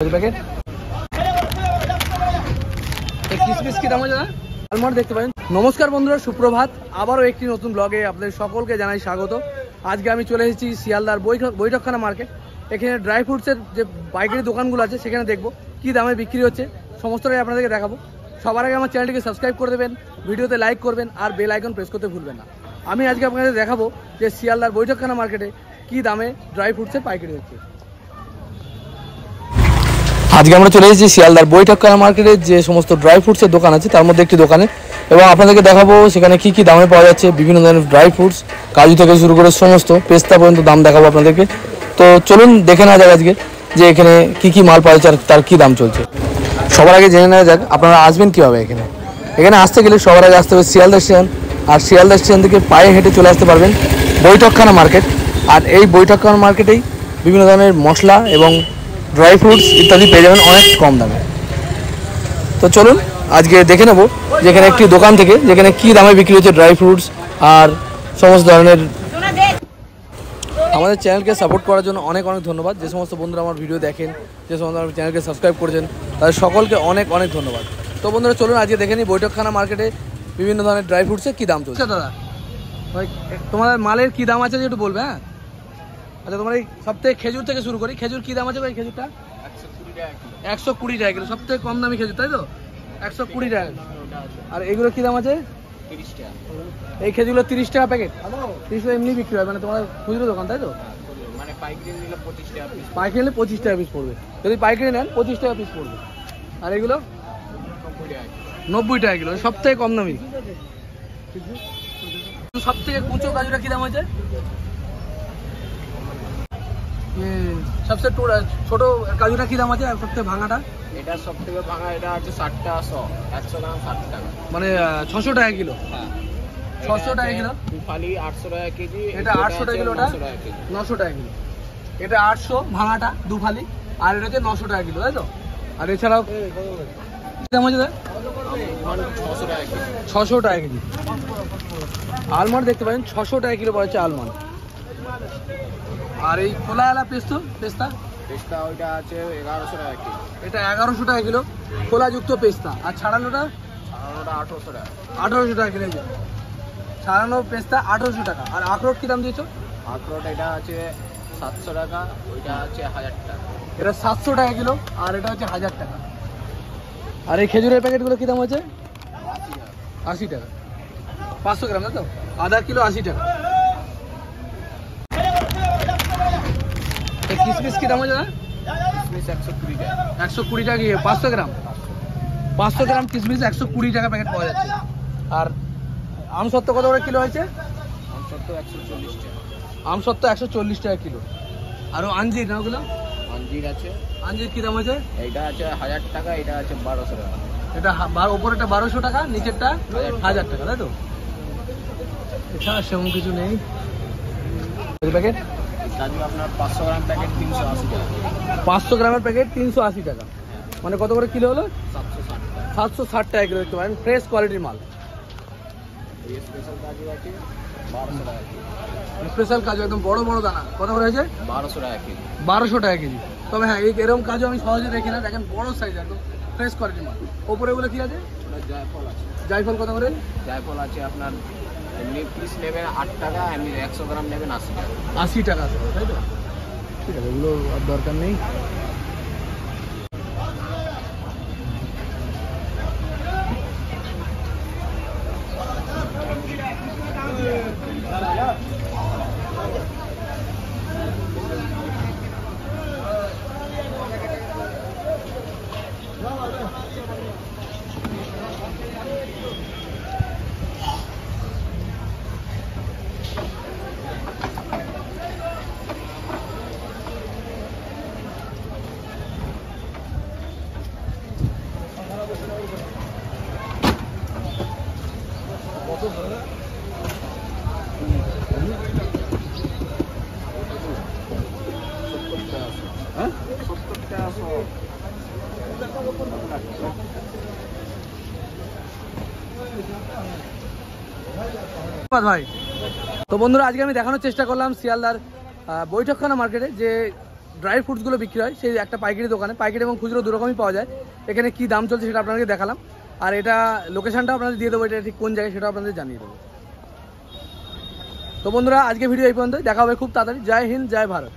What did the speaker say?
Packet কিসমিস কি দাম আছে না আলমার দেখতে পাবেন। নমস্কার বন্ধুরা, সুপ্রভাত। আবারও একটি নতুন ব্লগে আপনাদের সকলকে জানাই স্বাগত। আজকে আমি চলে এসেছি শিয়ালদার বৈঠকখানা মার্কেট। এখানে ড্রাই ফ্রুটসের যে পাইকারি দোকানগুলো আছে সেখানে দেখবো কী দামে বিক্রি হচ্ছে, সমস্তটাই আপনাদেরকে দেখাবো। সবার আগে আমার চ্যানেলটিকে সাবস্ক্রাইব করে দেবেন, ভিডিওতে লাইক করবেন আর বেল আইকন প্রেস করতে ভুলবেন না। আমি আজকে আপনাদের দেখাবো যে শিয়ালদার বৈঠকখানা মার্কেটে কী দামে ড্রাই ফ্রুটসের পাইকারি হচ্ছে। আজকে আমরা চলে এসেছি শিয়ালদার বৈঠকখানা মার্কেটে যে সমস্ত ড্রাই ফ্রুটসের দোকান আছে তার মধ্যে একটি দোকানে, এবং আপনাদেরকে দেখাবো সেখানে কি কি দামে পাওয়া যাচ্ছে। বিভিন্ন ধরনের ড্রাই ফ্রুটস, কাজু থেকে শুরু করে সমস্ত পেস্তা পর্যন্ত দাম দেখাবো আপনাদেরকে। তো চলুন দেখে নেওয়া যাক আজকে যে এখানে কি কি মাল পাওয়া যাচ্ছে আর তার কী দাম চলছে। সবার আগে জেনে নেওয়া যাক আপনারা আসবেন কীভাবে। এখানে আসতে গেলে সবার আগে আসতে হবে শিয়ালদা স্টেশন, আর শিয়ালদা স্টেশন থেকে পায়ে হেঁটে চলে আসতে পারবেন বৈঠকখানা মার্কেট। আর এই বৈঠকখানা মার্কেটেই বিভিন্ন ধরনের মশলা এবং ড্রাই ফ্রুটস ইত্যাদি পেয়ে যাবেন অনেক কম দামে। তো চলুন আজকে দেখে নেব যেখানে একটি দোকান থেকে যেখানে কী দামে বিক্রি হচ্ছে ড্রাই ফ্রুটস আর সমস্ত ধরনের। আমাদের চ্যানেলকে সাপোর্ট করার জন্য অনেক অনেক ধন্যবাদ। যে সমস্ত বন্ধুরা আমার ভিডিও দেখেন, যে সমস্ত আমার চ্যানেলকে সাবস্ক্রাইব করেছেন, তাদের সকলকে অনেক অনেক ধন্যবাদ। তো বন্ধুরা চলুন আজকে দেখে নিই বৈঠকখানা মার্কেটে বিভিন্ন ধরনের ড্রাই ফ্রুটসের কী দাম চলছে। দাদা তোমাদের মালের কী দাম আছে একটু বলবে? হ্যাঁ, আচ্ছা, তোমার এই সবথেকে খেজুর থেকে শুরু করি। খেজুর কী দাম আছে ভাই? খেজুরটা 120 টাকা কিলো, সব থেকে কম দামি খেজুর, তাই তো? 120 টাকা। আর এগুলো কী দাম আছে? 30 টাকা। এই খেজুরগুলো 30 টাকা প্যাকেট। 30 টাকা এমনি বিক্রি হয়, মানে তোমার খুচরো দোকান, তাই তো? মানে পাইকারি নিলে 25 টাকা পিস। পাইকারি নিলে 25 টাকা পিস পড়বে। যদি পাইকারি নেন 25 টাকা পিস পড়বে। আর এগুলো 90 টাকা কিলো, সব থেকে কম দামি। সব থেকে কুচো কাজুটা কী দাম আছে? সবচেয়ে ছোট কাজুটা কি দাম আছে? আর সবথেকে ভাঙাটা? এটা সবথেকে ভাঙা, এটা আছে 60 টাকা 100 গ্রাম 60 টাকা, মানে 600 টাকা কিলো। হ্যাঁ, 600 টাকা কিলো। দুফালি 800 টাকা কেজি। এটা 800 টাকা কিলো, ওটা 900 টাকা কিলো। এটা 800 ভাঙাটা দুফালি, আর এটা হচ্ছে 900 টাকা কিলো, তাই তো? আর এছাড়াও কি দাম আছে? 600 টাকা কেজি। আলমন্ড দেখতে পাবেন 600 টাকা কিলো পাওয়া যাচ্ছে আলমন্ড। আর এই খোলাওয়ালা পেস্তা ওইটা আছে 1100 টাকা কিলো। এটা 1100 টাকা কিলো খোলাযুক্ত পেস্তা। আর ছাড়ানোটা 1800 টাকা। 1800 টাকা কিলো ছাড়ানো পেস্তা, 1800 টাকা। আর আখরোট কি দাম দিয়েছো? আখরোট এটা আছে 700 টাকা, ওইটা আছে 1000 টাকা। এটা 700 টাকা কিলো, আর এটা হচ্ছে 1000 টাকা। আর এই খেজুরের প্যাকেটগুলো কি দাম আছে? 80 টাকা। 500 গ্রাম, তাই তো? আধা কিলো 80 টাকা। কিসমিস কি দাম আছে না? কিসমিস 120 টাকা। 120 টাকা কি 500 গ্রাম? 500 গ্রাম কিসমিস 120 টাকা প্যাকেট পাওয়া যাচ্ছে। আর আমসত্ত্ব কত করে কিলো হয়েছে? আমসত্ত্ব 140 টাকা। আমসত্ত্ব 140 টাকা কিলো। আরও আঞ্জির না? ওগুলো আঞ্জির আছে। আঞ্জির কি দাম আছে? এইটা আছে 1000 টাকা, এটা আছে 1200 টাকা। এটা ওপরেরটা 1200 টাকা, নিচেরটা 1000 টাকা, তাই তো? এছাড়া সেমন কিছু নেই। প্যাকেট কাজু আপনার 500 গ্রাম প্যাকেট 380 টাকা। 500 গ্রামের প্যাকেট 380 টাকা, মানে কত করে কিলো হলো? 760 টাকা কিলো। দেখতে পারেন ফ্রেশ কোয়ালিটির মাল। স্পেশাল কাজু আছে 1200 টাকা কেজি। স্পেশাল কাজু একদম বড় বড় দানা, কত করে আছে? 1200 টাকা কেজি। 1200 টাকা কেজি। তবে হ্যাঁ, এরকম কাজু আমি সহজে দেখি না। দেখেন বড় সাইজ, একদম ফ্রেশ কোয়ালিটির মাল। ওপরে ওগুলো কি আছে? জায়ফল আছে। জায়ফল কত করে? জায়ফল আছে আপনার এমনি পিস নেবেন 8 টাকা, এমনি 100 গ্রাম নেবেন 80 টাকা। 80 টাকা, তাই তো? ঠিক আছে, এগুলো আর দরকার নেই। ভাই, তো বন্ধুরা আজকে আমি দেখানোর চেষ্টা করলাম শিয়ালদার বৈঠকখানা মার্কেটে যে ড্রাই ফ্রুটসগুলো বিক্রি হয় সেই একটা পাইকারি দোকানে। পাইকারি এবং খুচরো দুরকমই পাওয়া যায়। এখানে কি দাম চলছে সেটা আপনাদেরকে দেখালাম, আর এটা লোকেশনটা আপনাদের দিয়ে দেবো, এটা ঠিক কোন জায়গায় সেটা আপনাদের জানিয়ে দেবো। তো বন্ধুরা, আজকে ভিডিও এই পর্যন্ত, দেখা হবে খুব তাড়াতাড়ি। জয় হিন্দ, জয় ভারত।